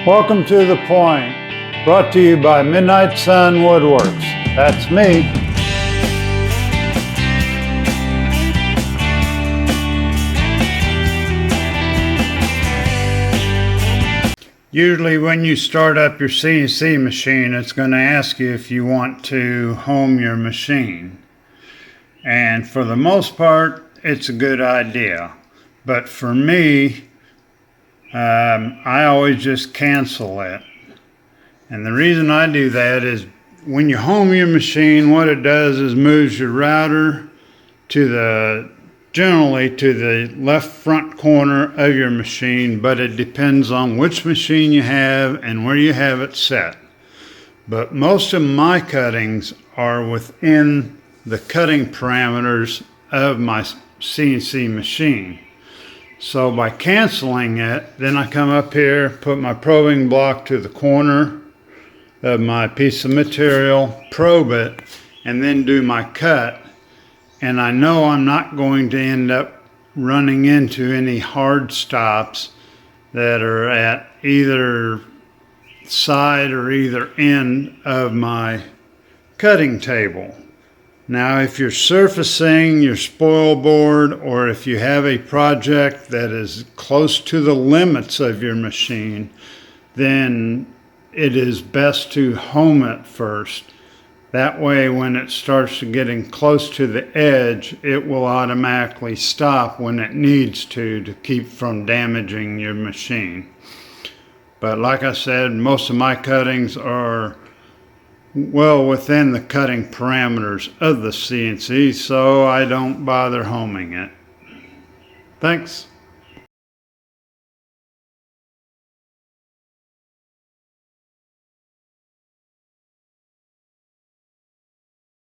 Welcome to The Point, brought to you by Midnight Sun Woodworks. That's me. Usually when you start up your CNC machine, it's going to ask you if you want to home your machine. And for the most part, it's a good idea. But for me, I always just cancel it. And the reason I do that is when you home your machine, what it does is moves your router generally to the left front corner of your machine, but it depends on which machine you have and where you have it set. But most of my cuttings are within the cutting parameters of my CNC machine. So by canceling it, then I come up here, put my probing block to the corner of my piece of material, probe it, and then do my cut. And I know I'm not going to end up running into any hard stops that are at either side or either end of my cutting table. Now, if you're surfacing your spoil board, or if you have a project that is close to the limits of your machine, then it is best to home it first. That way, when it starts getting close to the edge, it will automatically stop when it needs to keep from damaging your machine. But like I said, most of my cuttings are well within the cutting parameters of the CNC, so I don't bother homing it. Thanks.